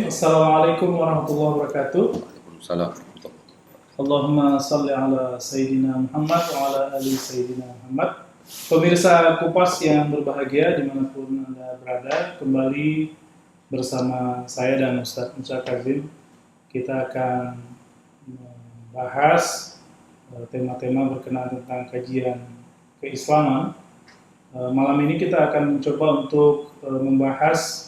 Assalamualaikum warahmatullahi wabarakatuh. Waalaikumsalam. Allahumma salli ala Sayyidina Muhammad wa ala ali Sayyidina Muhammad. Pemirsa Kupas yang berbahagia dimanapun Anda berada, kembali bersama saya dan Ustadz Musa Kazim. Kita akan membahas tema-tema berkenaan tentang kajian keislaman. Malam ini kita akan mencoba untuk membahas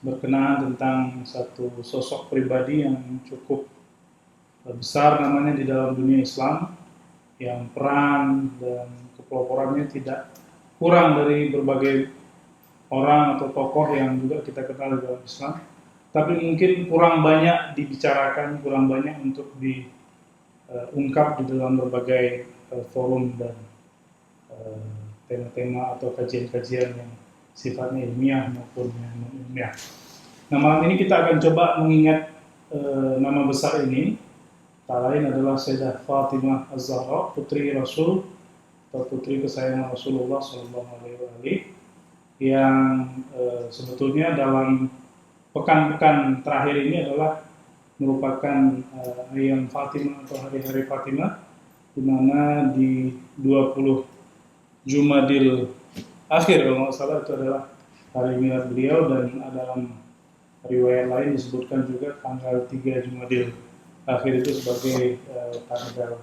berkenaan tentang satu sosok pribadi yang cukup besar namanya di dalam dunia Islam, yang peran dan kepeloporannya tidak kurang dari berbagai orang atau tokoh yang juga kita kenal di dalam Islam, tapi mungkin kurang banyak dibicarakan, kurang banyak untuk diungkap di dalam berbagai forum dan tema-tema atau kajian-kajian yang sifatnya ilmiah maupun non ilmiah. Nah, malam ini kita akan coba mengingat nama besar ini. Tak lain adalah Sayyidah Fatimah Az-Zahra, putri Rasul atau putri kesayangan Rasulullah SAW, yang sebetulnya dalam pekan-pekan terakhir ini adalah merupakan ayam Fatimah atau hari-hari Fatimah, di mana di 20 Jumadil Akhir, kalau nggak salah, itu adalah hari milad beliau, dan dalam riwayat lain disebutkan juga tanggal 3 Jumadil Akhir itu sebagai tanggal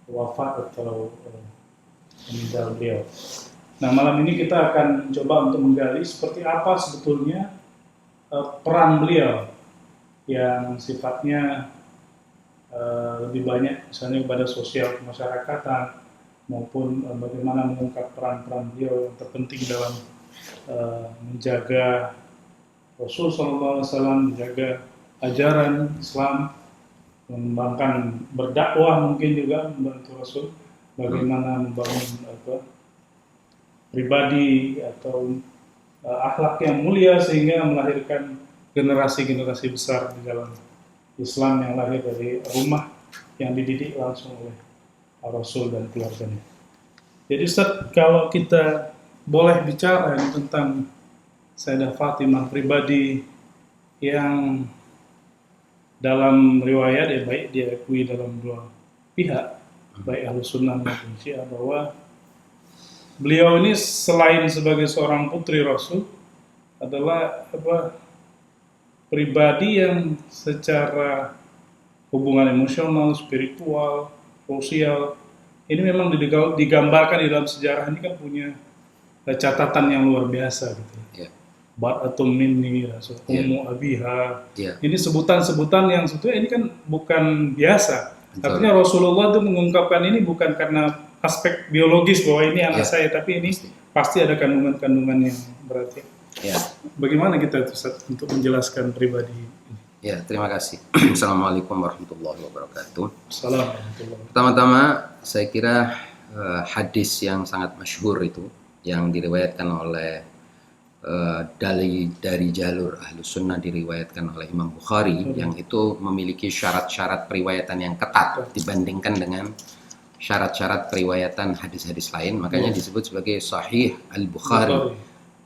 wafat atau meninggal beliau. Nah, malam ini kita akan coba untuk menggali seperti apa sebetulnya peran beliau yang sifatnya lebih banyak misalnya kepada sosial kemasyarakatan, maupun bagaimana mengungkap peran-peran beliau yang terpenting dalam menjaga Rasul SAW, menjaga ajaran Islam, mengembangkan berdakwah, mungkin juga membantu Rasul bagaimana membangun pribadi atau akhlak yang mulia sehingga melahirkan generasi-generasi besar di dalam Islam yang lahir dari rumah yang dididik langsung oleh Rasul dan keluarganya. Jadi Ustaz, kalau kita boleh bicara tentang Sayyidah Fatimah, pribadi yang dalam riwayat baik diakui dalam dua pihak, baik Ahlus Sunnah maupun Syiah, bahwa beliau ini selain sebagai seorang putri Rasul adalah pribadi yang secara hubungan emosional, spiritual, sosial ini memang digambarkan di dalam sejarah ini kan punya catatan yang luar biasa gitu. Yeah. Bat'atun minni, ummu abiha. Yeah. Ini sebutan-sebutan yang sebetulnya ini kan bukan biasa. Artinya Rasulullah itu mengungkapkan ini bukan karena aspek biologis bahwa ini anak saya, tapi ini pasti ada kandungan-kandungan yang berarti. Yeah. Bagaimana kita untuk menjelaskan pribadi ini? Ya, terima kasih. Assalamualaikum warahmatullahi wabarakatuh. Assalamualaikum. Pertama-tama, saya kira hadis yang sangat masyhur itu, yang diriwayatkan oleh dari jalur Ahlus Sunnah, diriwayatkan oleh Imam Bukhari, yang itu memiliki syarat-syarat periwayatan yang ketat dibandingkan dengan syarat-syarat periwayatan hadis-hadis lain. Makanya disebut sebagai Sahih Al-Bukhari,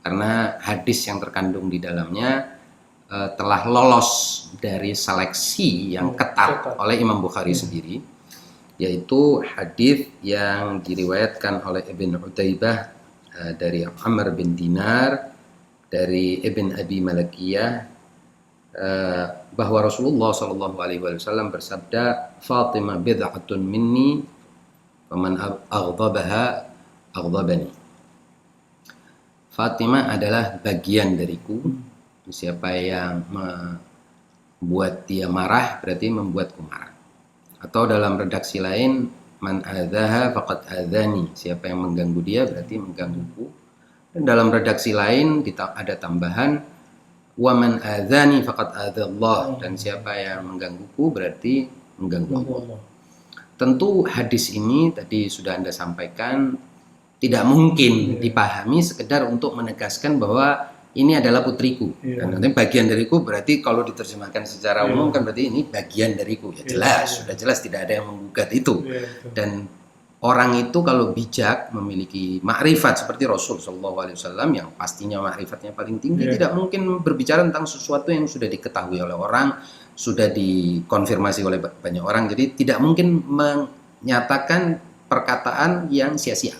karena hadis yang terkandung di dalamnya telah lolos dari seleksi yang ketat oleh Imam Bukhari sendiri, yaitu hadis yang diriwayatkan oleh Ibn Utaibah dari Amr bin Dinar, dari Ibn Abi Malakiyah, bahwa Rasulullah SAW bersabda, Fatimah bid'atun minni, faman aghdabaha aghdabani. Fatimah adalah bagian dariku. Siapa yang membuat dia marah berarti membuatku marah. Atau dalam redaksi lain, man adzaha faqad adzani, siapa yang mengganggu dia berarti menggangguku. Dan dalam redaksi lain ada tambahan, wa man adzani faqad adzallah, dan siapa yang menggangguku berarti mengganggu Allah. Tentu hadis ini tadi sudah Anda sampaikan tidak mungkin dipahami sekedar untuk menegaskan bahwa ini adalah putriku. Dan nanti bagian dariku berarti kalau diterjemahkan secara umum kan berarti ini bagian dariku. Ya jelas, sudah jelas tidak ada yang menggugat itu. Dan orang itu kalau bijak memiliki makrifat seperti Rasul Shallallahu Alaihi Wasallam yang pastinya makrifatnya paling tinggi, tidak mungkin berbicara tentang sesuatu yang sudah diketahui oleh orang, sudah dikonfirmasi oleh banyak orang. Jadi tidak mungkin menyatakan perkataan yang sia-sia.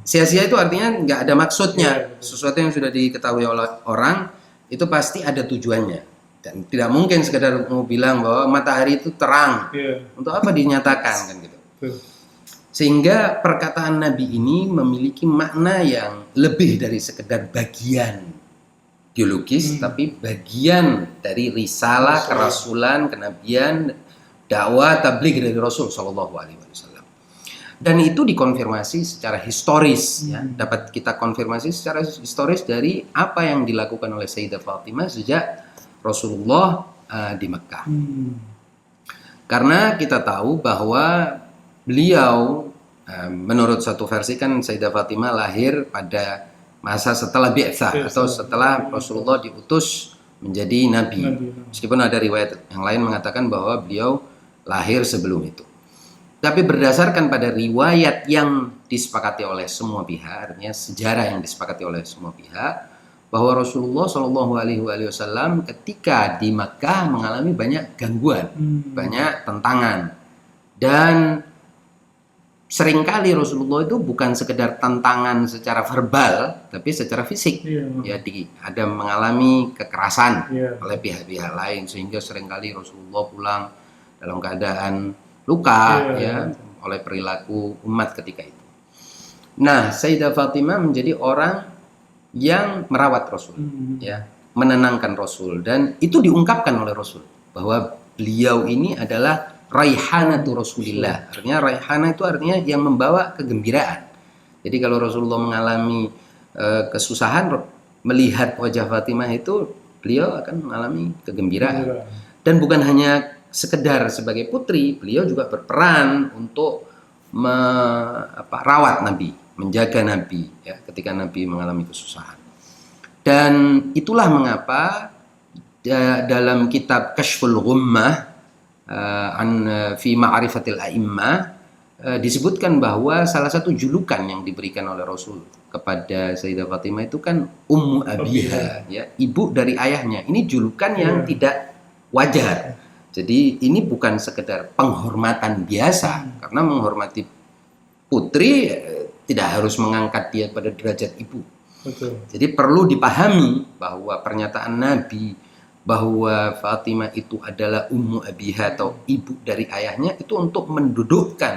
Sia-sia itu artinya nggak ada maksudnya. Sesuatu yang sudah diketahui oleh orang itu pasti ada tujuannya. Dan tidak mungkin sekedar mau bilang bahwa matahari itu terang. Untuk apa dinyatakan kan gitu. Sehingga perkataan Nabi ini memiliki makna yang lebih dari sekedar bagian biologis, tapi bagian dari risalah, kerasulan, kenabian, dakwah, tabligh dari Rasul Shallallahu Alaihi Wasallam. Dan itu dikonfirmasi secara historis, ya. Dapat kita konfirmasi secara historis dari apa yang dilakukan oleh Sayyidah Fatimah sejak Rasulullah di Mekah. Karena kita tahu bahwa beliau, menurut satu versi kan Sayyidah Fatimah lahir pada masa setelah bi'tsah atau setelah Rasulullah diutus menjadi nabi. Meskipun ada riwayat yang lain mengatakan bahwa beliau lahir sebelum itu. Tapi berdasarkan pada riwayat yang disepakati oleh semua pihak, artinya sejarah yang disepakati oleh semua pihak, bahwa Rasulullah Shallallahu Alaihi Wasallam ketika di Makkah mengalami banyak gangguan, banyak tentangan, dan seringkali Rasulullah itu bukan sekedar tantangan secara verbal, tapi secara fisik. Ya, ada mengalami kekerasan oleh pihak-pihak lain, sehingga seringkali Rasulullah pulang dalam keadaan luka, oleh perilaku umat ketika itu. Nah, Sayyidah Fatimah menjadi orang yang merawat Rasul, ya, menenangkan Rasul, dan itu diungkapkan oleh Rasul bahwa beliau ini adalah Raihanatu Rasulillah. Artinya Raihana itu artinya yang membawa kegembiraan. Jadi kalau Rasulullah mengalami kesusahan, melihat wajah Fatimah itu, beliau akan mengalami kegembiraan. Dan bukan hanya sekedar sebagai putri, beliau juga berperan untuk merawat Nabi, menjaga Nabi, ya, ketika Nabi mengalami kesusahan. Dan itulah mengapa dalam kitab Kashful Ghummah fi Ma'rifatil A'immah disebutkan bahwa salah satu julukan yang diberikan oleh Rasul kepada Sayyidah Fatimah itu kan Ummu Abiha, ya, ibu dari ayahnya. Ini julukan yang tidak wajar. Jadi ini bukan sekedar penghormatan biasa, karena menghormati putri tidak harus mengangkat dia pada derajat ibu. Jadi perlu dipahami bahwa pernyataan Nabi bahwa Fatimah itu adalah Ummu Abiha atau ibu dari ayahnya itu untuk mendudukkan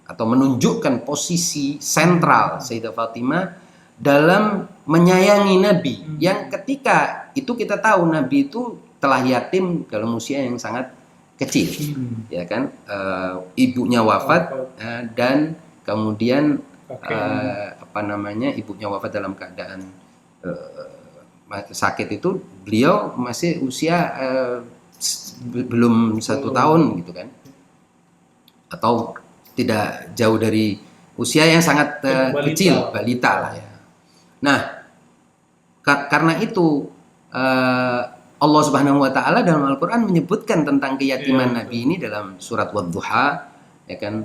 atau menunjukkan posisi sentral Sayyidah Fatimah dalam menyayangi Nabi, yang ketika itu kita tahu Nabi itu telah yatim dalam usia yang sangat kecil, ya kan, ibunya wafat, dan kemudian ibunya wafat dalam keadaan sakit itu, beliau masih usia belum 1 tahun gitu kan, atau tidak jauh dari usia yang sangat kecil, balita lah ya. Nah, karena itu Allah Subhanahu wa taala dalam Al-Qur'an menyebutkan tentang keyatiman Nabi ini dalam surat Wadduha, ya kan,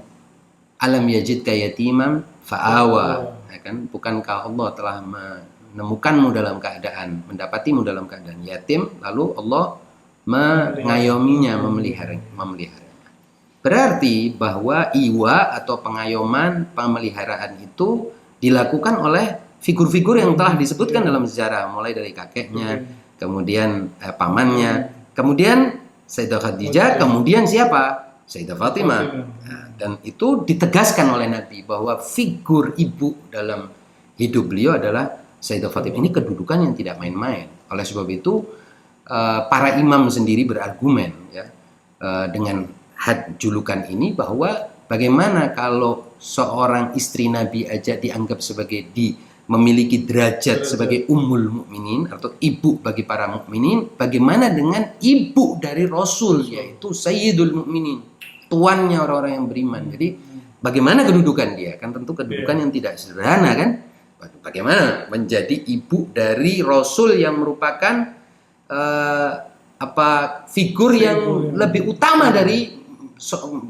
alam yajidka yatiman fa'awa, ya kan, bukankah Allah telah menemukanmu dalam keadaan, mendapatimu dalam keadaan yatim, lalu Allah mengayominya, memeliharanya. Berarti bahwa iwa atau pengayoman, pemeliharaan itu dilakukan oleh figur-figur yang telah disebutkan dalam sejarah, mulai dari kakeknya, kemudian pamannya, kemudian Sayyidah Khadijah, kemudian siapa? Sayyidah Fatimah. Nah, dan itu ditegaskan oleh Nabi bahwa figur ibu dalam hidup beliau adalah Sayyidah Fatimah. Ini kedudukan yang tidak main-main. Oleh sebab itu para imam sendiri berargumen, ya, dengan julukan ini, bahwa bagaimana kalau seorang istri Nabi aja dianggap sebagai memiliki derajat sebagai ummul mukminin atau ibu bagi para mukminin, bagaimana dengan ibu dari Rasul, yaitu Sayyidul Mukminin, tuannya orang-orang yang beriman. Jadi bagaimana kedudukan dia? Kan tentu kedudukan yang tidak sederhana kan? Bagaimana menjadi ibu dari Rasul yang merupakan figur yang lebih utama dari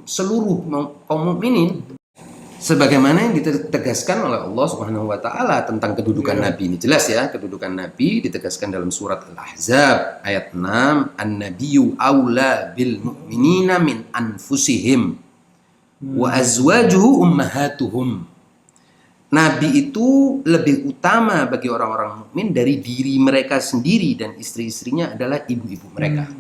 seluruh kaum mukminin. Sebagaimana yang ditegaskan oleh Allah Subhanahu wa taala tentang kedudukan Iya. Nabi ini, jelas ya, kedudukan Nabi ditegaskan dalam surat Al-Ahzab ayat 6, An-nabiyyu aula bil mu'minina min anfusihim wa azwajuhu ummahatuhum. Nabi itu lebih utama bagi orang-orang mukmin dari diri mereka sendiri, dan istri-istrinya adalah ibu-ibu mereka.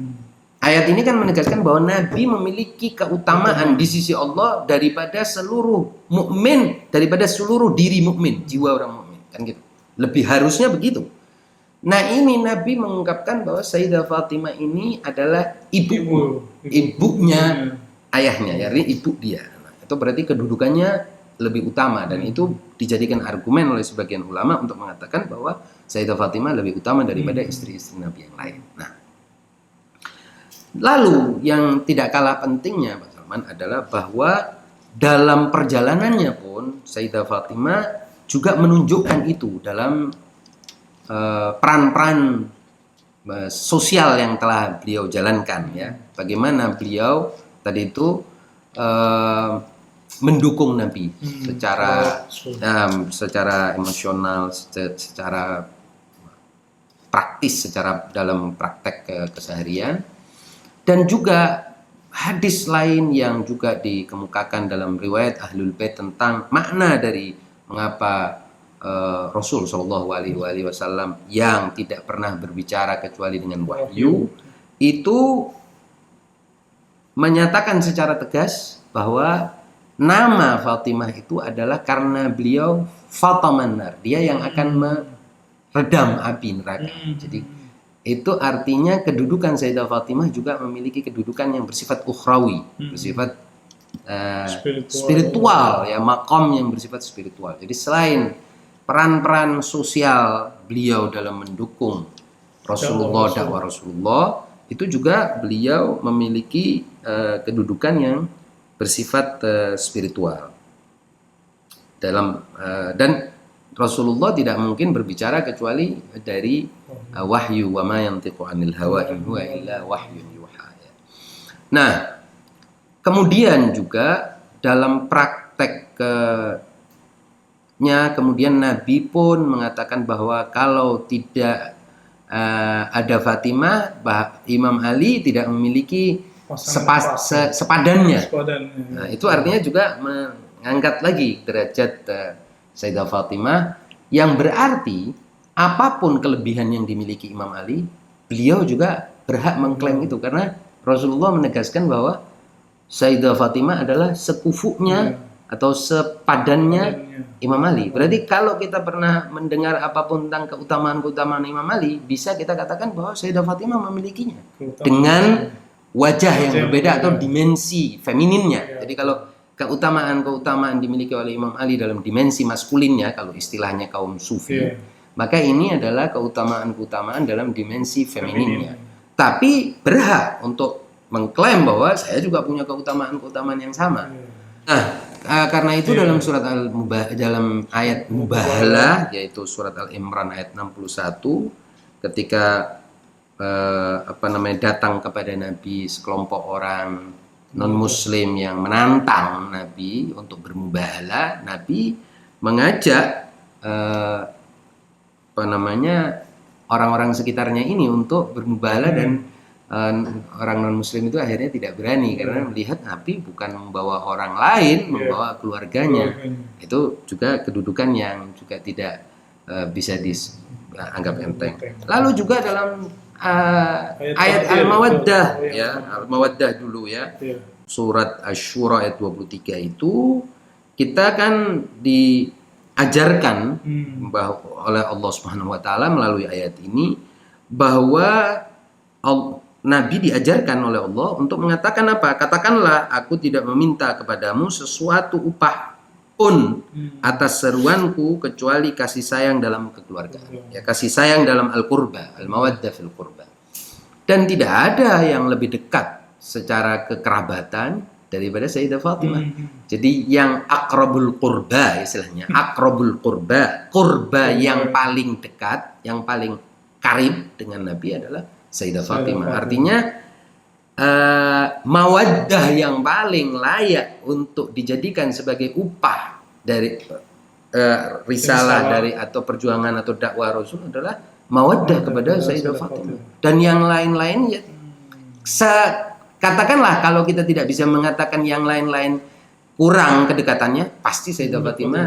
Ayat ini kan menegaskan bahwa Nabi memiliki keutamaan di sisi Allah daripada seluruh mukmin, daripada seluruh diri mukmin, jiwa orang mukmin, kan gitu. Lebih harusnya begitu. Nah, ini Nabi mengungkapkan bahwa Sayyidah Fatimah ini adalah ibunya ayahnya, yakni ibu dia. Nah, itu berarti kedudukannya lebih utama, dan itu dijadikan argumen oleh sebagian ulama untuk mengatakan bahwa Sayyidah Fatimah lebih utama daripada istri-istri Nabi yang lain. Nah, lalu yang tidak kalah pentingnya Pak Salman adalah bahwa dalam perjalanannya pun Sayyidah Fatimah juga menunjukkan itu dalam peran-peran sosial yang telah beliau jalankan, ya. Bagaimana beliau tadi itu mendukung Nabi secara emosional, secara praktis, secara dalam praktek keseharian. Dan juga hadis lain yang juga dikemukakan dalam riwayat Ahlul Bait tentang makna dari mengapa Rasul Shallallahu Alaihi Wasallam yang tidak pernah berbicara kecuali dengan wahyu itu menyatakan secara tegas bahwa nama Fatimah itu adalah karena beliau Fatamanar, dia yang akan meredam api neraka. Jadi itu artinya kedudukan Sayyidah Fatimah juga memiliki kedudukan yang bersifat ukhrawi, bersifat spiritual, ya, makom yang bersifat spiritual. Jadi selain peran-peran sosial beliau dalam mendukung Rasulullah, dakwah Rasulullah, itu juga beliau memiliki kedudukan yang bersifat spiritual dalam dan Rasulullah tidak mungkin berbicara kecuali dari wahyu, wa ma yantiqu 'anil hawa in huwa illa wahyun yuha. Nah, kemudian juga dalam prakteknya kemudian Nabi pun mengatakan bahwa kalau tidak ada Fatimah, Imam Ali tidak memiliki sepadannya. Nah, itu artinya juga mengangkat lagi derajat Sayyidah Fatimah, yang berarti apapun kelebihan yang dimiliki Imam Ali, beliau juga berhak mengklaim itu, karena Rasulullah menegaskan bahwa Sayyidah Fatimah adalah sekufunya atau sepadannya Imam Ali. Berarti kalau kita pernah mendengar apapun tentang keutamaan-keutamaan Imam Ali, bisa kita katakan bahwa Sayyidah Fatimah memilikinya dengan wajah yang berbeda atau dimensi femininnya. Jadi kalau keutamaan dimiliki oleh Imam Ali dalam dimensi maskulinnya, kalau istilahnya kaum sufi, maka ini adalah keutamaan dalam dimensi femininnya. Tapi berhak untuk mengklaim bahwa saya juga punya keutamaan yang sama. Nah, karena itu dalam surat dalam ayat Mubahalah, yaitu surat Al-Imran ayat 61, ketika datang kepada Nabi sekelompok orang non-muslim yang menantang Nabi untuk bermubahalah, Nabi mengajak orang-orang sekitarnya ini untuk bermubahalah, dan orang non-muslim itu akhirnya tidak berani karena melihat Nabi bukan membawa orang lain, membawa keluarganya. Itu juga kedudukan yang juga tidak bisa dianggap enteng. Lalu juga dalam ayat Al-Mawaddah, Al-Mawaddah dulu, ya. Surat Asy-Syura ayat 23 itu kita kan diajarkan oleh Allah Subhanahu wa taala melalui ayat ini bahwa Nabi diajarkan oleh Allah untuk mengatakan apa? Katakanlah, aku tidak meminta kepadamu sesuatu upah pun atas seruanku kecuali kasih sayang dalam kekeluargaan, ya, kasih sayang dalam al-qurba, al-mawaddah fil qurba. Dan tidak ada yang lebih dekat secara kekerabatan daripada Sayyidah Fatimah. Jadi yang akrabul qurba, istilahnya akrabul qurba yang paling dekat, yang paling karib dengan Nabi adalah Sayyidah Fatimah. Artinya mawaddah yang paling layak untuk dijadikan sebagai upah dari risalah dari atau perjuangan atau dakwah Rasul adalah mawaddah kepada Sayyidah Fatimah. Dan yang lain-lain ya katakanlah kalau kita tidak bisa mengatakan yang lain-lain kurang kedekatannya, pasti Sayyidah Fatimah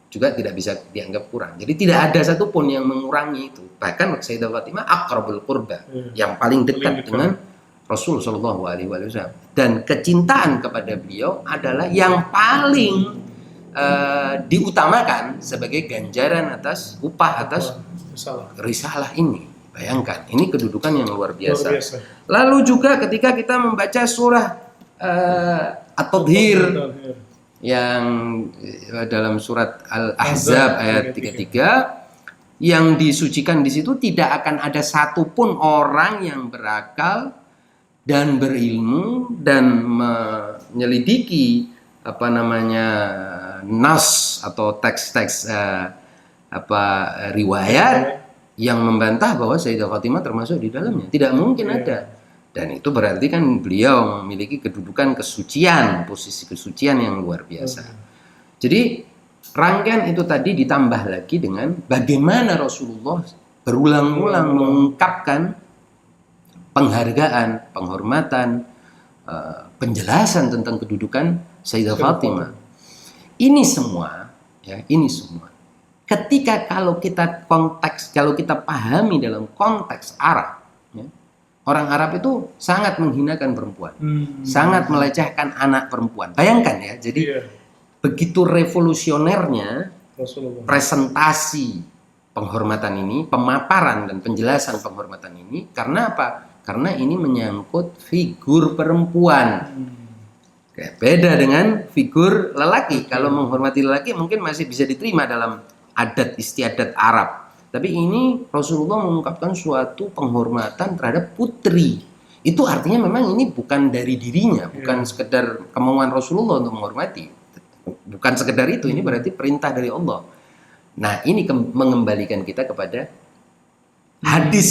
juga tidak bisa dianggap kurang. Jadi tidak ada satupun yang mengurangi itu. Bahkan Sayyidah Fatimah aqrabul qurba, yang paling dekat dengan Rasul Shallallahu Alaihi Wasallam. Dan kecintaan kepada beliau adalah yang paling diutamakan sebagai ganjaran atas upah atas risalah ini. Bayangkan, ini kedudukan yang luar biasa. Lalu juga ketika kita membaca surah At-Tadhir yang dalam surat Al-Ahzab ayat 33, yang disucikan di situ tidak akan ada satupun orang yang berakal dan berilmu dan menyelidiki nas atau teks-teks riwayat yang membantah bahwa Sayyidah Fatimah termasuk di dalamnya. Tidak mungkin ada. Dan itu berarti kan beliau memiliki kedudukan kesucian, posisi kesucian yang luar biasa. Jadi rangkaian itu tadi ditambah lagi dengan bagaimana Rasulullah berulang-ulang mengungkapkan penghargaan, penghormatan, penjelasan tentang kedudukan Sayyidah Fatimah. Ini semua, ketika kalau kita pahami dalam konteks Arab, ya, orang Arab itu sangat menghinakan perempuan, sangat melecehkan anak perempuan. Bayangkan ya, jadi begitu revolusionernya presentasi penghormatan ini, pemaparan dan penjelasan penghormatan ini. Karena apa? Karena ini menyangkut figur perempuan. Beda dengan figur lelaki. Kalau menghormati lelaki mungkin masih bisa diterima dalam adat istiadat Arab. Tapi ini Rasulullah mengungkapkan suatu penghormatan terhadap putri. Itu artinya memang ini bukan dari dirinya, bukan sekedar kemauan Rasulullah untuk menghormati. Bukan sekedar itu, ini berarti perintah dari Allah. Nah, ini mengembalikan kita kepada hadis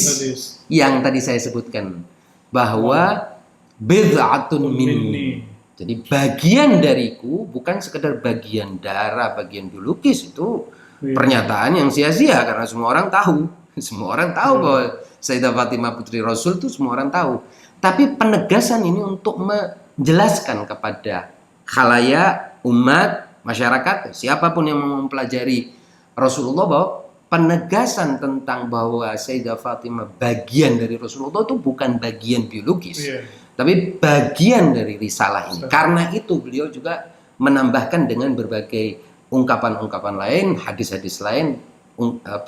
yang tadi saya sebutkan, bahwa bid'atun minni. Jadi bagian dariku, bukan sekedar bagian darah, bagian biologis. Itu pernyataan yang sia-sia karena semua orang tahu. Semua orang tahu bahwa Sayyidah Fatimah putri Rasul itu semua orang tahu. Tapi penegasan ini untuk menjelaskan kepada khalayak, umat, masyarakat, siapapun yang mau mempelajari Rasulullah, bahwa penegasan tentang bahwa Sayyidah Fatimah bagian dari Rasulullah itu bukan bagian biologis, tapi bagian dari risalah ini. Karena itu beliau juga menambahkan dengan berbagai ungkapan-ungkapan lain, hadis-hadis lain,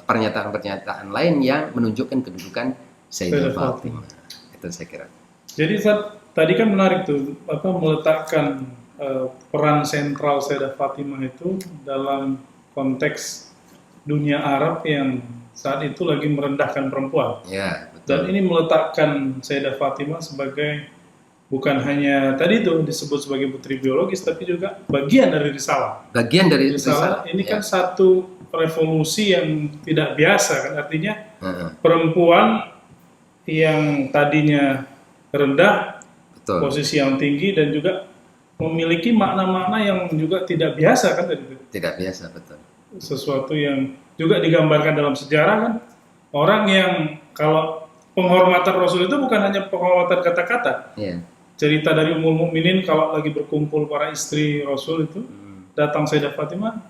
pernyataan-pernyataan lain yang menunjukkan kedudukan Sayyidah Fatimah. Itu saya kira. Jadi tadi kan menarik tuh, meletakkan peran sentral Sayyidah Fatimah itu dalam konteks dunia Arab yang saat itu lagi merendahkan perempuan. Ya, betul. Dan ini meletakkan Sayyidah Fatimah sebagai bukan hanya tadi itu disebut sebagai putri biologis, tapi juga bagian dari risalah. Bagian dari risalah. Ini kan satu revolusi yang tidak biasa kan, artinya perempuan yang tadinya rendah, betul, posisi yang tinggi dan juga memiliki makna-makna yang juga tidak biasa kan tadi. Tidak biasa, betul. Sesuatu yang juga digambarkan dalam sejarah kan, orang yang kalau penghormatan Rasul itu bukan hanya penghormatan kata-kata. Cerita dari Ummul Mukminin kalau lagi berkumpul para istri Rasul itu, datang Sayyidah Fatimah,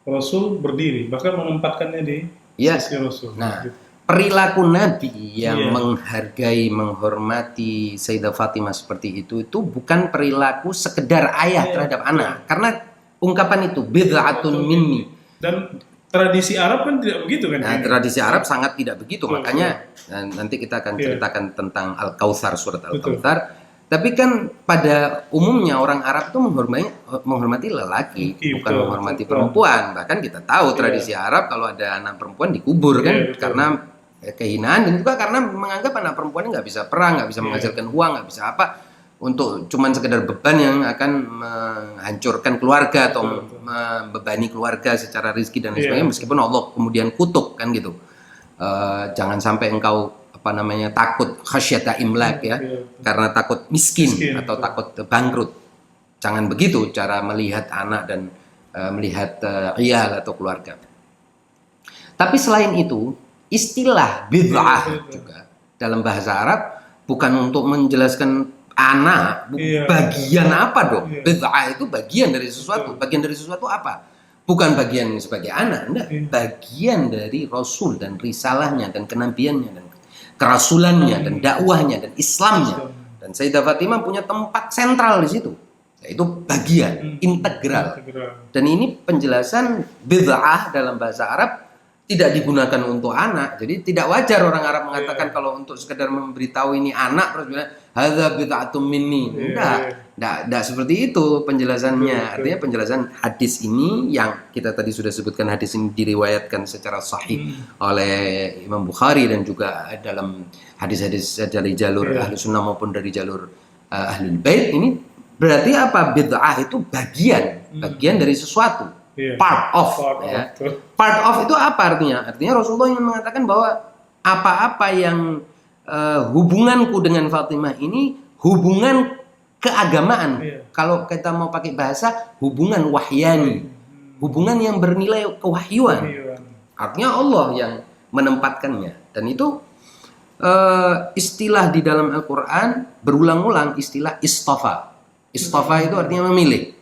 Rasul berdiri, bahkan menempatkannya di sisi Rasul. Nah, perilaku Nabi yang menghargai, menghormati Sayyidah Fatimah seperti itu bukan perilaku sekedar ayah terhadap anak. Karena ungkapan itu bid'atun minni. Dan tradisi Arab kan tidak begitu kan? Nah, tradisi Arab sangat tidak begitu. Makanya nanti kita akan ceritakan tentang Al-Kautsar, surat Al-Kautsar. Tapi kan pada umumnya orang Arab itu menghormati lelaki, bukan menghormati perempuan. Bahkan kita tahu tradisi Arab kalau ada anak perempuan dikubur kan, karena kehinaan, dan juga karena menganggap anak perempuan nggak bisa perang, nggak bisa menghasilkan uang, nggak bisa apa, untuk cuman sekedar beban yang akan menghancurkan keluarga atau membebani keluarga secara rezeki dan lain sebagainya. Meskipun Allah kemudian kutuk kan gitu, jangan sampai engkau takut khasyata imlak ya, karena takut miskin atau takut bangkrut. Jangan begitu cara melihat anak dan melihat iyal atau keluarga. Tapi selain itu, istilah bid'ah juga dalam bahasa Arab bukan untuk menjelaskan anak, bagian apa dong? Bid'ah itu bagian dari sesuatu. Bagian dari sesuatu apa? Bukan bagian sebagai anak, enggak. Bagian dari Rasul dan risalahnya dan kenabiannya dan kerasulannya dan dakwahnya dan Islamnya. Dan Sayyidah Fatimah punya tempat sentral di situ. Yaitu bagian integral. Dan ini penjelasan bid'ah dalam bahasa Arab tidak digunakan untuk anak. Jadi tidak wajar orang Arab mengatakan kalau untuk sekedar memberitahu ini anak terus bilang hadza bid'atum minni. Enggak seperti itu penjelasannya. Artinya penjelasan hadis ini yang kita tadi sudah sebutkan, hadis ini diriwayatkan secara sahih oleh Imam Bukhari dan juga dalam hadis-hadis dari jalur Ahlu Sunnah maupun dari jalur Ahlul Bait. Ini berarti apa? Bid'ah itu bagian dari sesuatu. Part of. Part of itu apa artinya? Artinya Rasulullah ingin mengatakan bahwa apa-apa yang hubunganku dengan Fatimah ini hubungan keagamaan. Kalau kita mau pakai bahasa, hubungan wahyani, hubungan yang bernilai kewahyuan. Artinya Allah yang menempatkannya. Dan itu istilah di dalam Al-Quran berulang-ulang, istilah istafa. Istafa itu artinya memilih.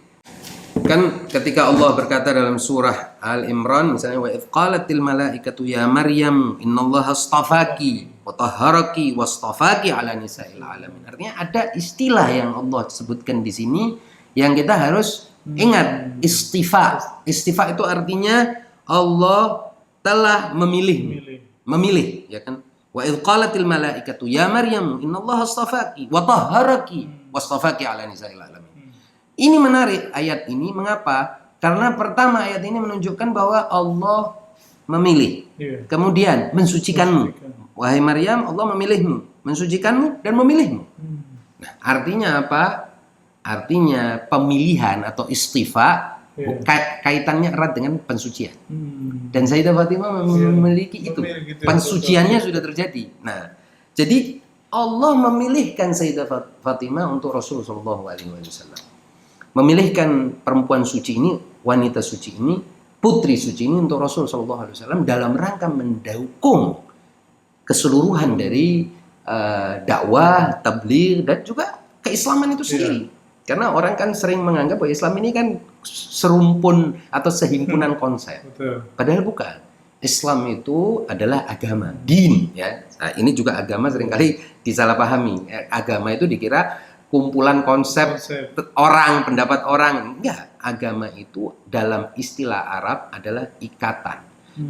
Kan ketika Allah berkata dalam surah Al-Imran misalnya wa idz qalatil malaikatu ya Maryam innallaha astafaki wa tahharaki wastafaki ala nisa'il alamin. Artinya ada istilah yang Allah sebutkan di sini yang kita harus ingat, istifa. Istifa itu artinya Allah telah memilih, ya kan? Wa idz qalatil malaikatu ya Maryam innallaha astafaki wa tahharaki wastafaki ala nisa'il alamin. Ini menarik ayat ini, mengapa? Karena pertama ayat ini menunjukkan bahwa Allah memilih, kemudian mensucikanmu. Wahai Maryam, Allah memilihmu, mensucikanmu dan memilihmu. Nah, artinya apa? Artinya pemilihan atau istifa kaitannya erat dengan pensucian. Dan Sayyidah Fatimah memiliki itu. Pensuciannya sudah terjadi. Nah, jadi Allah memilihkan Sayyidah Fatimah untuk Rasulullah SAW. Memilihkan perempuan suci ini, wanita suci ini, putri suci ini untuk Rasul SAW dalam rangka mendukung keseluruhan dari dakwah, tabligh dan juga keislaman itu sendiri. Karena orang kan sering menganggap bahwa Islam ini kan serumpun atau sehimpunan konsep. Padahal bukan. Islam itu adalah agama, din. Ya. Nah, ini juga agama seringkali disalahpahami. Agama itu dikira kumpulan konsep orang, pendapat orang. Enggak, agama itu dalam istilah Arab adalah ikatan.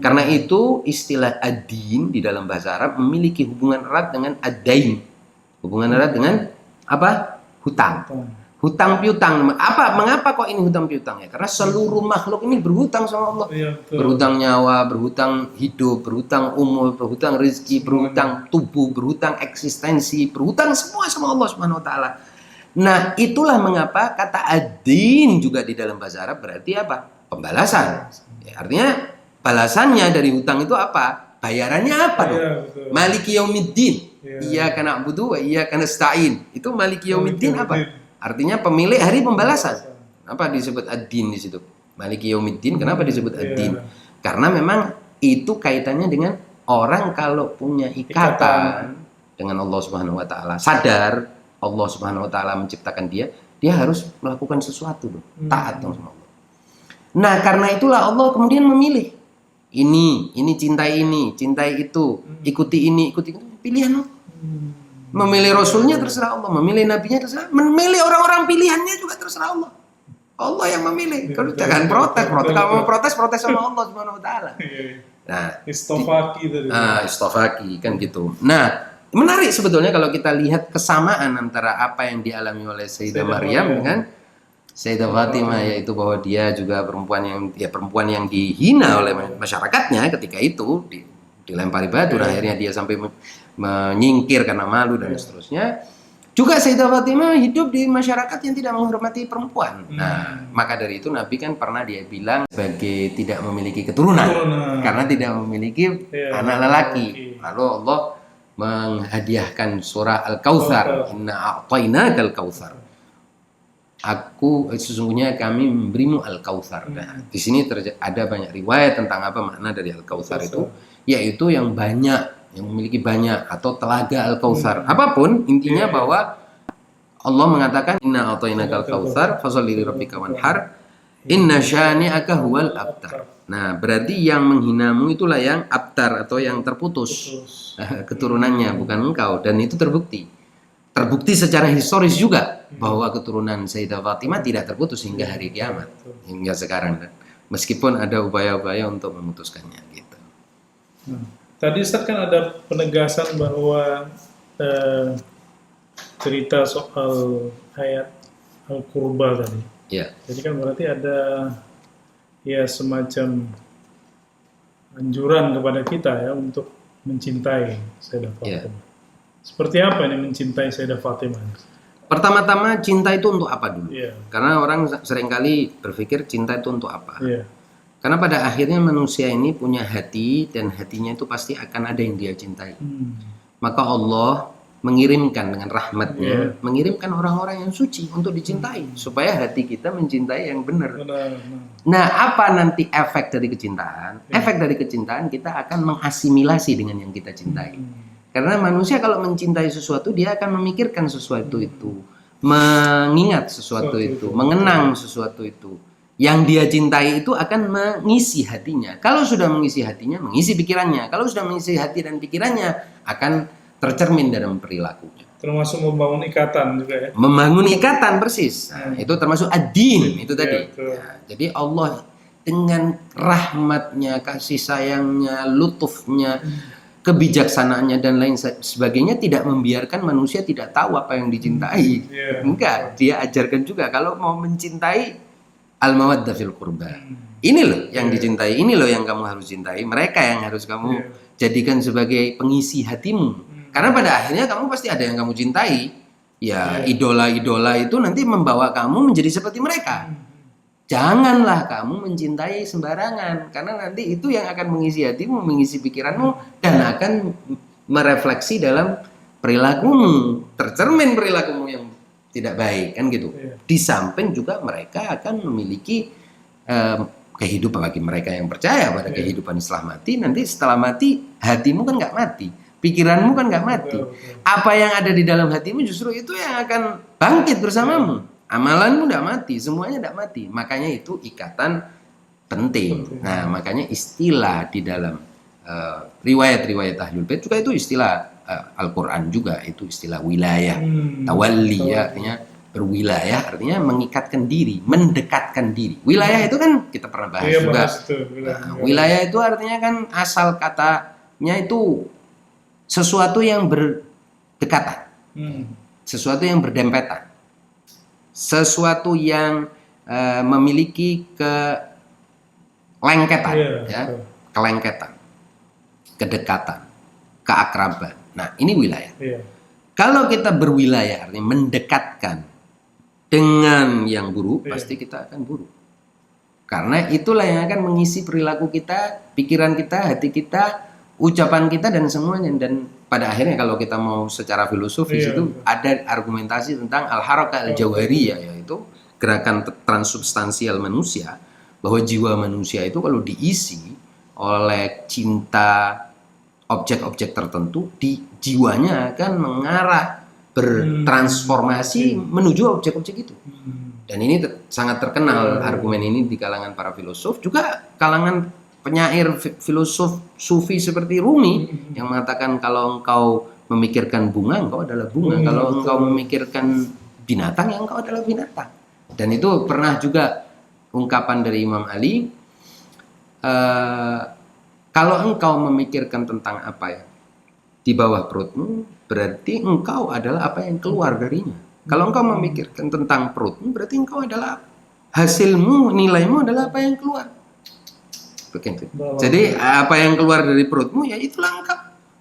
Karena itu istilah ad-din di dalam bahasa Arab memiliki hubungan erat dengan ad-dain. Hubungan erat dengan apa? Hutang. Hutang piutang. Mengapa kok ini hutang piutang ya? Karena seluruh makhluk ini berhutang sama Allah. Berhutang nyawa, berhutang hidup, berhutang umur, berhutang rezeki, berhutang tubuh, berhutang eksistensi, berhutang semua sama Allah Subhanahu wa taala. Nah, itulah mengapa kata ad-din juga di dalam bahasa Arab berarti apa? Pembalasan. Ya, artinya balasannya dari hutang itu apa? Bayarannya apa dong? Maliki yaumiddin. Iyyaka na'budu wa iyyaka nasta'in. Itu maliki yaumiddin apa? Artinya pemilik hari pembalasan. Kenapa disebut ad-din di situ? Maliki yaumiddin. Kenapa disebut ad-din? Karena memang itu kaitannya dengan orang kalau punya ikatan dengan Allah Subhanahu wa taala, sadar Allah Subhanahu wa taala menciptakan dia harus melakukan sesuatu dong, taat dong sama Allah. Nah, karena itulah Allah kemudian memilih. Ini cintai itu, ikuti ini, ikuti itu. Pilihan Allah. Memilih Rasulnya terserah Allah, memilih Nabinya terserah, memilih orang-orang pilihannya juga terserah Allah. Allah yang memilih. Kalau jangan protes. Kalau mau protes sama Allah Subhanahu wa taala. Nah, istofaki kan gitu. Nah, menarik sebetulnya kalau kita lihat kesamaan antara apa yang dialami oleh Sayyidah Maryam dengan Sayyidah Fatimah, yaitu bahwa dia juga perempuan yang dihina oleh masyarakatnya ketika itu, dilempari batu, akhirnya dia sampai menyingkir karena malu dan seterusnya. Juga Sayyidah Fatimah hidup di masyarakat yang tidak menghormati perempuan. Nah, maka dari itu Nabi kan pernah dia bilang sebagai tidak memiliki keturunan karena tidak memiliki anak lelaki. Lalu Allah menghadiahkan surah Al-Kautsar, inna a'tainakal kautsar. sesungguhnya kami memberimu Al-Kautsar. Nah, di sini ada banyak riwayat tentang apa makna dari Al-Kautsar itu, yaitu yang banyak, yang memiliki banyak, atau telaga Al-Kautsar. Apapun intinya bahwa Allah mengatakan inna a'tainakal kautsar fasholli lirabbika wanhar inna syani'aka huwal abtar. Nah, berarti yang menghinamu itulah yang abtar atau yang terputus keturunannya, bukan engkau, dan itu terbukti. Terbukti secara historis juga bahwa keturunan Sayyidah Fatimah tidak terputus hingga hari kiamat, hingga sekarang, kan? Meskipun ada upaya-upaya untuk memutuskannya gitu. Tadi Ustaz kan ada penegasan bahwa cerita soal ayat Al-Qurba tadi. Ya. Jadi kan berarti ada ya semacam anjuran kepada kita ya untuk mencintai Sayyidah Fatimah. Seperti apa ini mencintai Sayyidah Fatimah? Pertama-tama cinta itu untuk apa dulu? Yeah. Karena orang seringkali berpikir cinta itu untuk apa? Yeah. Karena pada akhirnya manusia ini punya hati dan hatinya itu pasti akan ada yang dia cintai. Maka Allah mengirimkan dengan rahmatnya, mengirimkan orang-orang yang suci untuk dicintai supaya hati kita mencintai yang benar. Nah, apa nanti efek dari kecintaan? Efek dari kecintaan kita akan mengasimilasi dengan yang kita cintai. Karena manusia kalau mencintai sesuatu dia akan memikirkan sesuatu itu, mengingat sesuatu itu, mengenang sesuatu itu. Yang dia cintai itu akan mengisi hatinya. Kalau sudah mengisi hatinya, mengisi pikirannya. Kalau sudah mengisi hati dan pikirannya, akan tercermin dalam perilakunya. Termasuk membangun ikatan juga ya. Membangun ikatan persis. Nah, itu termasuk ad-din itu tadi. Ya, jadi Allah dengan rahmatnya, kasih sayangnya, lutufnya, kebijaksanaannya dan lain sebagainya tidak membiarkan manusia tidak tahu apa yang dicintai. Enggak, dia ajarkan juga kalau mau mencintai al-mawaddah fil qurba. Ini loh yang dicintai, ini loh yang kamu harus cintai. Mereka yang harus kamu jadikan sebagai pengisi hatimu. Karena pada akhirnya kamu pasti ada yang kamu cintai. Ya, idola-idola itu nanti membawa kamu menjadi seperti mereka. Janganlah kamu mencintai sembarangan. Karena nanti itu yang akan mengisi hatimu, mengisi pikiranmu, dan akan merefleksi dalam perilakumu. Tercermin perilakumu yang tidak baik, kan gitu. Di samping juga mereka akan memiliki kehidupan bagi mereka yang percaya pada kehidupan setelah mati. Nanti setelah mati, hatimu kan nggak mati. Pikiranmu kan nggak mati. Apa yang ada di dalam hatimu justru itu yang akan bangkit bersamamu. Amalanmu nggak mati, semuanya nggak mati. Makanya itu ikatan penting. Nah, makanya istilah di dalam riwayat-riwayat Ahlul Bait juga itu istilah Al-Quran juga, itu istilah wilayah. Tawalli ya, artinya berwilayah, artinya mengikatkan diri, mendekatkan diri. Wilayah itu kan kita pernah bahas juga. Wilayah itu artinya kan asal katanya itu sesuatu yang berdekatan, sesuatu yang berdempetan, sesuatu yang memiliki kelengketan, kelengketan, kedekatan, keakraban. Nah, ini wilayah. Kalau kita berwilayah, artinya mendekatkan dengan yang buruk, pasti kita akan buruk. Karena itulah yang akan mengisi perilaku kita, pikiran kita, hati kita, ucapan kita dan semuanya. Dan pada akhirnya kalau kita mau secara filosofis itu ada argumentasi tentang al-harakah al-jawariyah, yaitu gerakan transubstansial manusia, bahwa jiwa manusia itu kalau diisi oleh cinta objek-objek tertentu, di jiwanya akan mengarah bertransformasi menuju objek-objek itu. Dan ini sangat terkenal argumen ini di kalangan para filosof, juga kalangan penyair filosof sufi seperti Rumi yang mengatakan kalau engkau memikirkan bunga, engkau adalah bunga. Kalau engkau memikirkan binatang, ya engkau adalah binatang. Dan itu pernah juga ungkapan dari Imam Ali, kalau engkau memikirkan tentang apa ya di bawah perutmu, berarti engkau adalah apa yang keluar darinya. Kalau engkau memikirkan tentang perutmu, berarti engkau adalah hasilmu, nilaimu adalah apa yang keluar. Begitu. Jadi apa yang keluar dari perutmu, ya itulah engkau.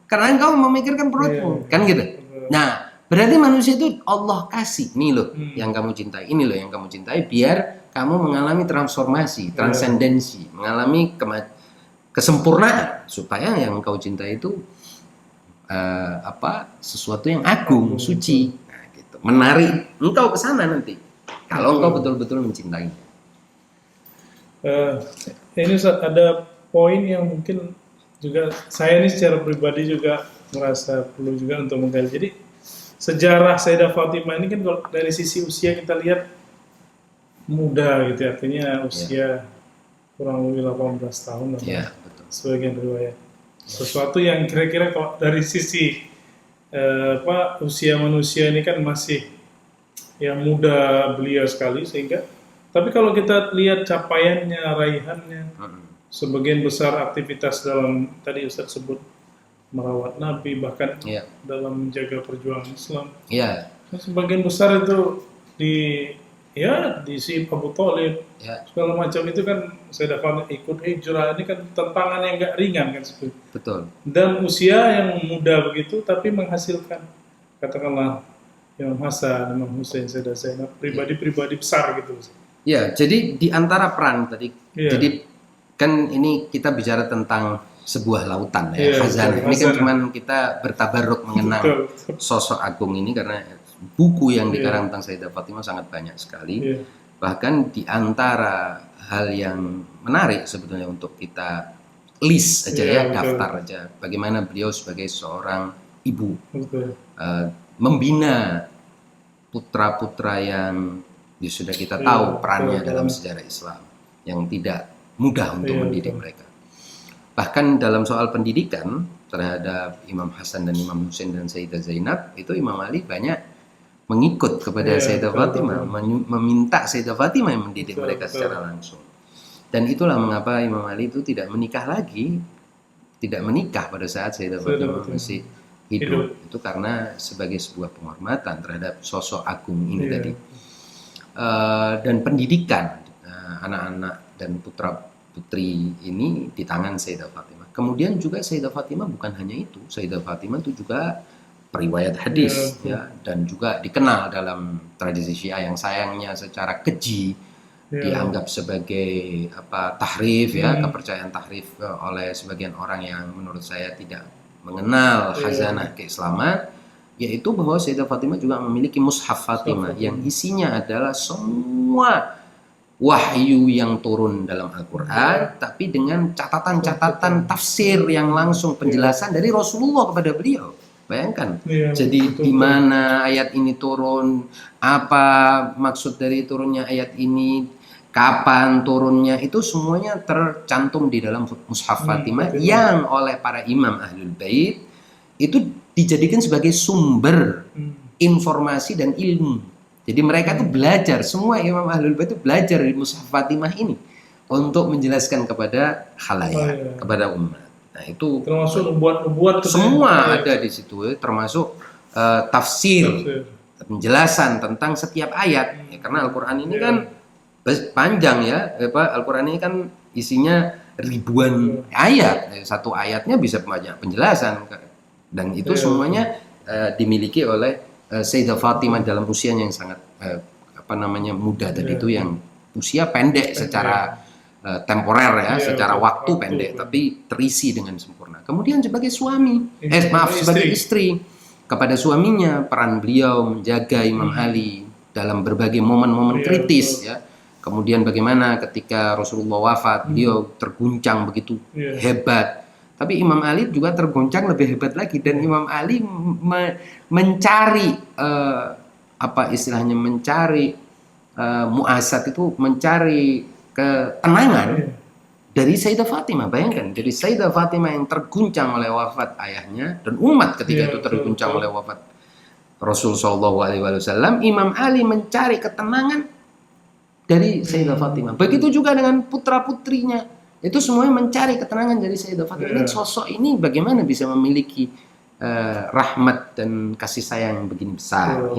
Karena engkau memikirkan perutmu, kan gitu. Nah, berarti manusia itu Allah kasih, nih loh yang kamu cintai, ini loh yang kamu cintai, biar kamu mengalami transformasi, transendensi, mengalami kesempurnaan, supaya yang engkau cintai itu sesuatu yang agung, suci. Nah, gitu. Menarik engkau ke sana nanti. Kalau engkau betul-betul mencintainya. Ini Ustaz, ada poin yang mungkin juga saya ini secara pribadi juga merasa perlu juga untuk menggali. Jadi sejarah Sayyidah Fatimah ini kan kalau dari sisi usia kita lihat muda gitu ya, artinya usia kurang lebih 18 tahun lah, Ya, betul. sebagian riwayat. Sesuatu yang kira-kira kalau dari sisi usia manusia ini kan masih yang muda belia sekali, sehingga tapi kalau kita lihat capaiannya, raihannya, sebagian besar aktivitas dalam tadi Ustaz sebut merawat Nabi, bahkan Ya, dalam menjaga perjuangan Islam, ya, sebagian besar itu di si Abu Thalib ya, segala macam itu kan. Saya dapat ikut hijrah, ini kan tantangan yang nggak ringan kan seperti. betul. Dan usia yang muda begitu tapi menghasilkan, katakanlah Imam Hasan, Imam Hussein, Sayyidah Zainab, pribadi-pribadi besar gitu. Ya, jadi di antara peran tadi, Iya. jadi kan ini kita bicara tentang sebuah lautan ya, Iya, khazanah. Ini kan khazanah. cuman kita bertabaruk mengenang Betul. sosok agung ini karena buku yang Iya. dikarang tentang Sayyidah Fatimah sangat banyak sekali. Iya. Bahkan di antara hal yang menarik sebetulnya untuk kita list aja Iya, ya, betul. daftar aja bagaimana beliau sebagai seorang ibu Betul. membina putra-putra yang sudah kita Iya, tahu perannya betul. dalam sejarah Islam yang tidak mudah untuk Iya, mendidik betul. mereka. Bahkan dalam soal pendidikan terhadap Imam Hasan dan Imam Hussein dan Sayyidah Zainab, itu Imam Ali banyak mengikut kepada Iya, Sayyidah betul, Fatimah, meminta Sayyidah Fatimah yang mendidik Betul, mereka betul. secara langsung. Dan itulah mengapa Imam Ali itu tidak menikah pada saat Sayyidah Fatimah Fatimah masih hidup. Itu karena sebagai sebuah penghormatan terhadap sosok agung ini Iya. tadi. Dan pendidikan anak-anak dan putra-putri ini di tangan Sayyidah Fatimah. Kemudian juga Sayyidah Fatimah bukan hanya itu, Sayyidah Fatimah itu juga periwayat hadis Iya, ya, dan juga dikenal dalam tradisi Syiah yang sayangnya secara keji Iya. dianggap sebagai tahrif ya, Hmm. kepercayaan tahrif oleh sebagian orang yang menurut saya tidak mengenal Iya. khazanah keislaman, yaitu bahwa Sayyidah Fatimah juga memiliki mushaf Fatimah yang isinya adalah semua wahyu yang turun dalam Al-Quran, tapi dengan catatan-catatan tafsir yang langsung penjelasan dari Rasulullah kepada beliau. Bayangkan, Iya, jadi betul, di mana ayat ini turun, apa maksud dari turunnya ayat ini, kapan turunnya, itu semuanya tercantum di dalam mushaf Fatimah Fatimah. yang oleh para imam Ahlul Bait itu dijadikan sebagai sumber informasi dan ilmu. Jadi mereka tuh belajar, semua imam Ahlul Bait itu belajar di mushaf Fatimah ini untuk menjelaskan kepada khalayak, kepada umat. Nah, itu termasuk nubuat-nubuat semua ada di situ, termasuk tafsir, penjelasan tentang setiap ayat. Ya, karena Al-Qur'an ini kan panjang ya, Al-Qur'an ini kan isinya ribuan ayat. Satu ayatnya bisa banyak penjelasan dan itu semuanya dimiliki oleh Sayyidah Fatimah dalam usianya yang sangat muda tadi itu, yang usia pendek secara temporer ya, secara waktu pendek tapi terisi dengan sempurna. Kemudian sebagai suami, sebagai istri kepada suaminya, peran beliau menjaga Imam Ali dalam berbagai momen-momen kritis ya. Kemudian bagaimana ketika Rasulullah wafat, beliau terguncang begitu hebat. Tapi Imam Ali juga tergoncang lebih hebat lagi, dan Imam Ali mencari mencari muasat, itu mencari ketenangan dari Sayyidah Fatimah. Bayangkan, jadi Sayyidah Fatimah yang terguncang oleh wafat ayahnya, dan umat ketika itu terguncang oleh wafat Rasul Shallallahu Alaihi Wasallam, Imam Ali mencari ketenangan dari Sayyidah Fatimah. Begitu juga dengan putra-putrinya, itu semuanya mencari ketenangan dari Sayyidah Fatimah. Ini sosok ini bagaimana bisa memiliki rahmat dan kasih sayang yang begini besar.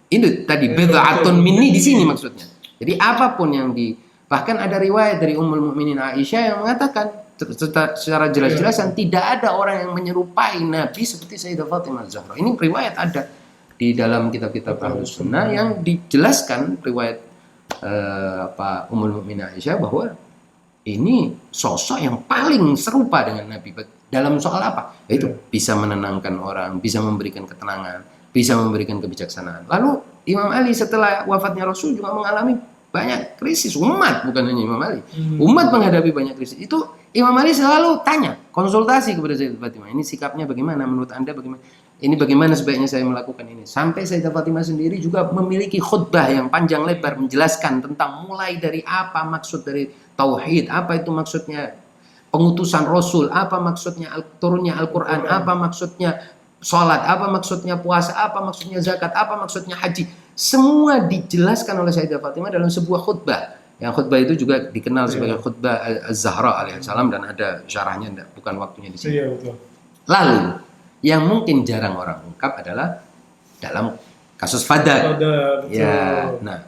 Ini tadi bid'atun minni di sini maksudnya. Jadi apapun yang bahkan ada riwayat dari Ummul Mukminin Aisyah yang mengatakan secara jelas-jelasan tidak ada orang yang menyerupai Nabi seperti Sayyidah Fatimah Zahra. Ini riwayat ada di dalam kitab-kitab Ahlus Sunnah yang dijelaskan riwayat Ummul Mukminin Aisyah bahwa ini sosok yang paling serupa dengan Nabi dalam soal apa? Yaitu bisa menenangkan orang, bisa memberikan ketenangan, bisa memberikan kebijaksanaan. Lalu Imam Ali setelah wafatnya Rasul juga mengalami banyak krisis umat, bukan hanya Imam Ali. Umat menghadapi banyak krisis. Itu Imam Ali selalu tanya, konsultasi kepada Sayyidah Fatimah. Ini sikapnya bagaimana? Menurut Anda bagaimana? Ini bagaimana sebaiknya saya melakukan ini? Sampai Sayyidah Fatimah sendiri juga memiliki khutbah yang panjang lebar menjelaskan tentang mulai dari apa maksud dari tauhid, apa itu maksudnya pengutusan Rasul, apa maksudnya turunnya Al-Quran, apa maksudnya sholat, apa maksudnya puasa, apa maksudnya zakat, apa maksudnya haji. Semua dijelaskan oleh Sayyidah Fatimah dalam sebuah khutbah. Yang khutbah itu juga dikenal sebagai khutbah Az-Zahra alaihissalam dan ada syarahnya, bukan waktunya di sini. Iya, betul. Lalu yang mungkin jarang orang ungkap adalah dalam kasus Fadak. Ya, nah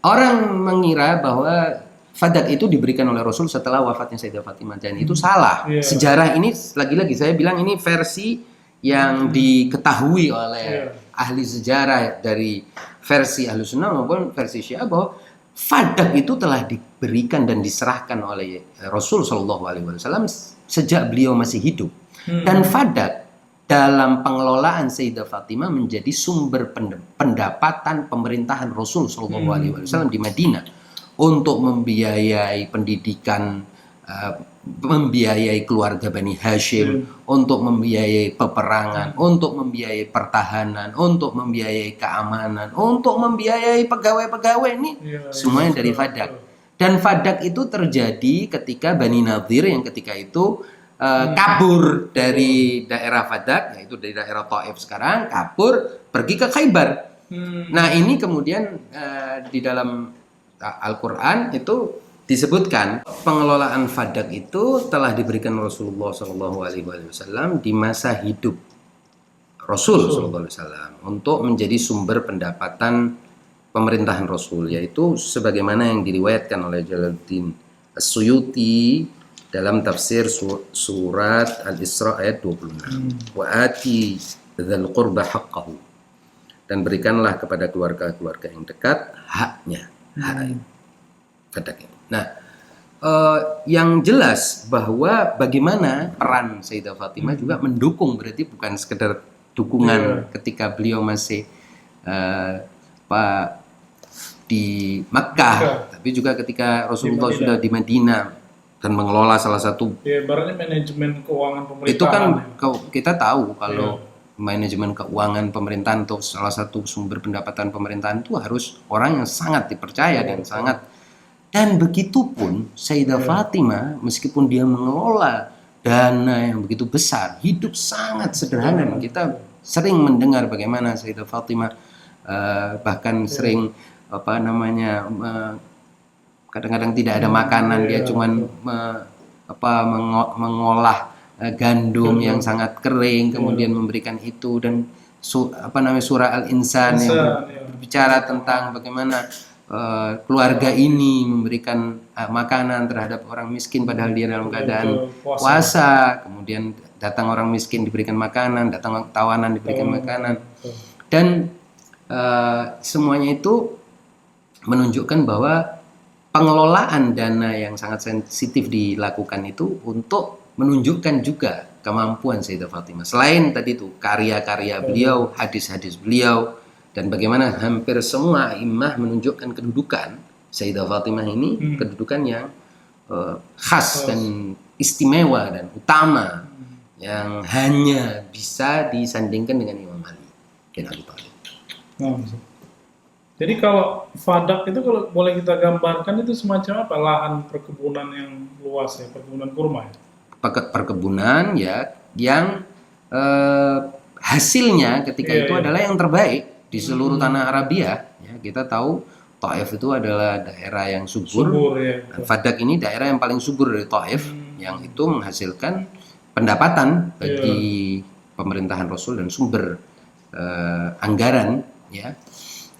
orang mengira bahwa Fadak itu diberikan oleh Rasul setelah wafatnya Sayyidah Fatimah, dan itu salah. Sejarah ini lagi-lagi saya bilang ini versi yang diketahui oleh ahli sejarah dari versi Ahlus Sunnah maupun versi Syiah, bahwa Fadak itu telah diberikan dan diserahkan oleh Rasul Shallallahu Alaihi Wasallam sejak beliau masih hidup. Dan Fadak dalam pengelolaan Sayyidah Fatimah menjadi sumber pendapatan pemerintahan Rasul Shallallahu Alaihi Wasallam di Madinah untuk membiayai pendidikan, membiayai keluarga Bani Hashim, untuk membiayai peperangan, untuk membiayai pertahanan, untuk membiayai keamanan, untuk membiayai pegawai-pegawai ini, semuanya dari Fadak. Dan Fadak itu terjadi ketika Bani Nadir yang ketika itu kabur dari daerah Fadak, yaitu dari daerah Taif sekarang, kabur pergi ke Khaybar. Nah ini kemudian di dalam Al-Quran itu disebutkan pengelolaan Fadak itu telah diberikan Rasulullah SAW di masa hidup Rasul SAW untuk menjadi sumber pendapatan pemerintahan Rasul, yaitu sebagaimana yang diriwayatkan oleh Jalaluddin As-Suyuti dalam tafsir surat Al-Isra ayat 26. Wa ati dzal qurba haqqahu, dan berikanlah kepada keluarga-keluarga yang dekat haknya, hak Fadak ini. Nah, yang jelas bahwa bagaimana peran Sayyidah Fatimah juga mendukung, berarti bukan sekedar dukungan ketika beliau masih di Makkah, tapi juga ketika Rasulullah sudah di Madinah dan mengelola salah satu. Ya, ibaratnya manajemen keuangan pemerintahan. Itu kan kita tahu kalau manajemen keuangan pemerintahan atau salah satu sumber pendapatan pemerintahan itu harus orang yang sangat dipercaya dan begitupun Sayyidah Fatimah, meskipun dia mengelola dana yang begitu besar, hidup sangat sederhana. Kita sering mendengar bagaimana Sayyidah Fatimah bahkan sering kadang-kadang tidak ada makanan, dia cuman mengolah gandum yang sangat kering, kemudian memberikan itu, dan surah Al-Insan yang berbicara tentang bagaimana keluarga ini memberikan makanan terhadap orang miskin padahal dia dalam keadaan puasa. Kemudian datang orang miskin diberikan makanan, datang tawanan diberikan makanan, dan semuanya itu menunjukkan bahwa pengelolaan dana yang sangat sensitif dilakukan itu untuk menunjukkan juga kemampuan Sayyidah Fatimah. Selain tadi itu karya-karya beliau, hadis-hadis beliau, dan bagaimana hampir semua imam menunjukkan kedudukan Sayyidah Fatimah ini, kedudukan yang khas dan istimewa dan utama, yang hanya bisa disandingkan dengan Imam Ali bin Abi Thalib. Jadi kalau Fadak itu kalau boleh kita gambarkan itu semacam apa? Lahan perkebunan yang luas ya, perkebunan kurma ya? Perkebunan ya, yang hasilnya ketika itu adalah yang terbaik di seluruh tanah Arabia. Ya, kita tahu Taif itu adalah daerah yang subur. Fadak ini daerah yang paling subur dari Taif, yang itu menghasilkan pendapatan bagi pemerintahan Rasul dan sumber anggaran, ya.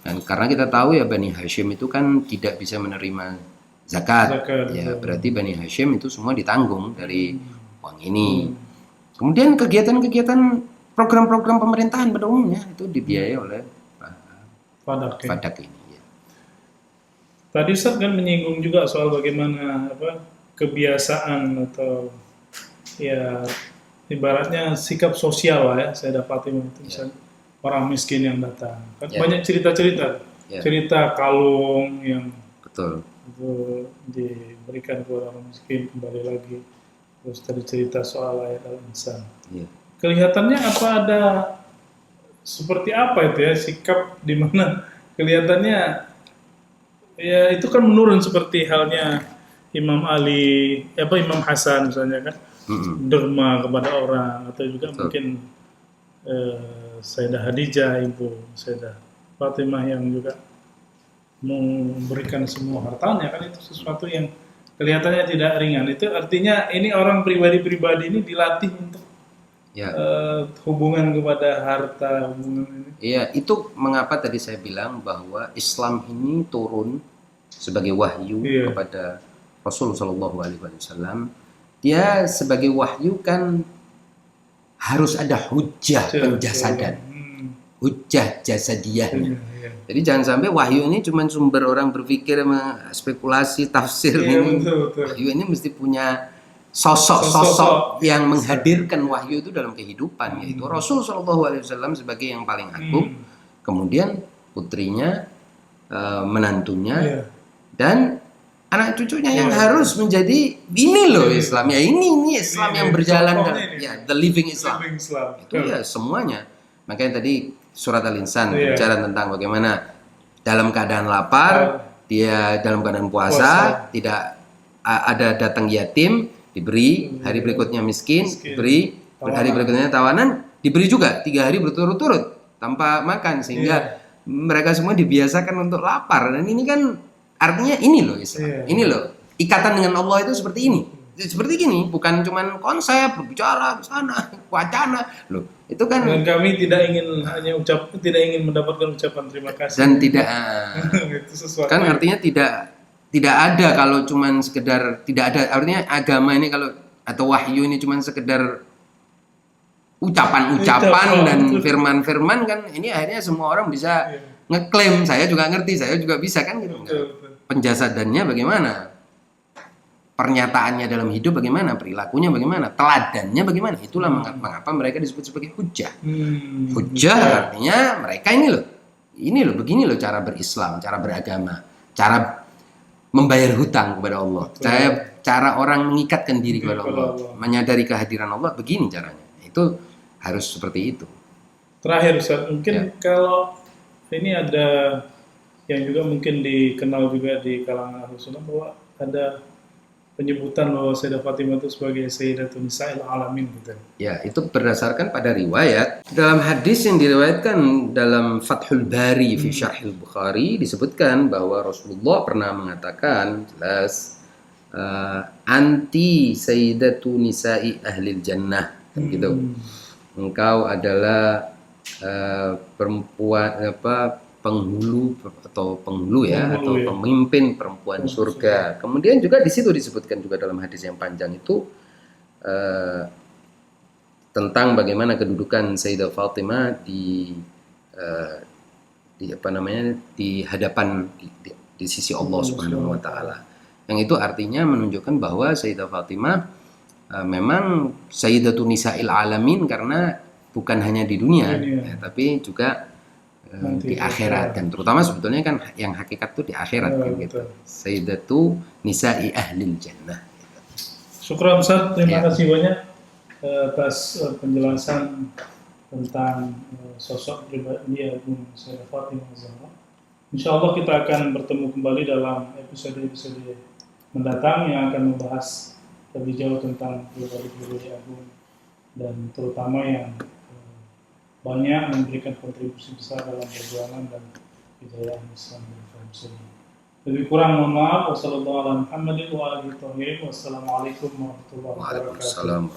Dan karena kita tahu ya Bani Hashim itu kan tidak bisa menerima zakat ya, berarti Bani Hashim itu semua ditanggung dari uang ini. Kemudian kegiatan-kegiatan program-program pemerintahan pada umumnya itu dibiayai oleh Fadak ini. Ya. Tadi Ustaz kan menyinggung juga soal bagaimana kebiasaan atau ya ibaratnya sikap sosial lah ya Sayyidah Fatimah itu. orang miskin yang datang. Kan Ya. banyak cerita-cerita, Ya. cerita kalung yang Betul. itu diberikan kepada orang miskin kembali lagi. Terus tadi cerita soal ayat al-insan. Ya. Kelihatannya apa ada seperti apa itu ya sikap di mana kelihatannya ya itu kan menurun seperti halnya Imam Ali, Imam Hasan misalnya kan Mm-mm. derma kepada orang atau juga Betul. mungkin Sayyidah Khadijah, ibu Sayyidah Fatimah yang juga memberikan semua hartanya kan itu sesuatu yang kelihatannya tidak ringan. Itu artinya ini orang pribadi-pribadi ini dilatih untuk Ya. hubungan kepada harta, hubungan ini. Iya, itu mengapa tadi saya bilang bahwa Islam ini turun sebagai wahyu Iya. kepada Rasul Shallallahu Alaihi Wasallam. Dia sebagai wahyu kan harus ada hujjah penjasadan, hujjah jasadiyahnya. Iya. Jadi jangan sampai wahyu ini cuma sumber orang berpikir, spekulasi, tafsir Iya, ini. betul. Wahyu ini mesti punya sosok-sosok yang menghadirkan wahyu itu dalam kehidupan, yaitu Rasul Shallallahu Alaihi Wasallam sebagai yang paling agung, kemudian putrinya, menantunya, Iya. dan anak cucunya yang harus menjadi ini loh Islam ya, ini Islam yang berjalan contohnya dan ini. ya the living Islam. Living Islam. Itu ya semuanya. Makanya tadi surat Al-Insan Iya. bicara tentang bagaimana dalam keadaan lapar, dia dalam keadaan puasa, tidak ada datang yatim, diberi, hari berikutnya miskin, diberi, hari berikutnya tawanan, diberi juga 3 hari berturut-turut tanpa makan, sehingga mereka semua dibiasakan untuk lapar. Dan ini kan artinya ini loh Islam, ini loh ikatan dengan Allah itu seperti ini. Seperti gini, bukan cuman konsep berbicara sana wacana loh. Itu kan Dan kami tidak ingin tidak ingin mendapatkan ucapan terima kasih. dan tidak itu sesuatu. kan artinya tidak ada kalau cuman sekedar, tidak ada artinya agama ini kalau atau wahyu ini cuman sekedar ucapan-ucapan dan firman-firman kan, ini akhirnya semua orang bisa ngeklaim saya juga ngerti, saya juga bisa kan gitu. Betul. Penjasadannya bagaimana? Pernyataannya dalam hidup bagaimana? Perilakunya bagaimana? Teladannya bagaimana? Itulah mengapa mereka disebut sebagai hujjah. Hujjah artinya mereka ini loh, begini loh cara berislam, cara beragama, cara membayar hutang kepada Allah, cara orang mengikatkan diri kepada Allah, menyadari kehadiran Allah, begini caranya. Itu harus seperti itu. Terakhir Ustaz, mungkin kalau ini ada yang juga mungkin dikenal juga di kalangan Ahlus Sunnah bahwa ada penyebutan bahwa Sayyidah Fatimah itu sebagai Sayyidatun Nisa'il Alamin gitu. Ya, itu berdasarkan pada riwayat. Dalam hadis yang diriwayatkan dalam Fathul Bari fi Syarhil Bukhari disebutkan bahwa Rasulullah pernah mengatakan jelas anti Sayyidatu Nisa'i Ahlil Jannah gitu. Engkau adalah perempuan penghulu atau pemimpin perempuan surga. Kemudian juga di situ disebutkan juga dalam hadis yang panjang itu tentang bagaimana kedudukan Sayyidah Fatimah di hadapan di sisi Allah Subhanahu wa taala. Yang itu artinya menunjukkan bahwa Sayyidah Fatimah memang Sayyidatun Nisa'il Alamin karena bukan hanya di dunia, tapi juga di akhirat, dan terutama sebetulnya kan yang hakikat itu di akhirat kan gitu. Sayyidatu Nisa'i Ahlil Jannah. Syukran Ustaz, terima kasih banyak atas penjelasan tentang sosok pribadi Agung Sayyidah Fatimah Zahra. Insyaallah kita akan bertemu kembali dalam episode-episode mendatang yang akan membahas lebih jauh tentang pribadi-pribadi Agung dan terutama yang banyak memberikan kontribusi besar dalam perjuangan dan kejayaan Islam di kaum muslimin. Lebih kurang mohon maaf. Wassalamualaikum warahmatullahi wabarakatuh.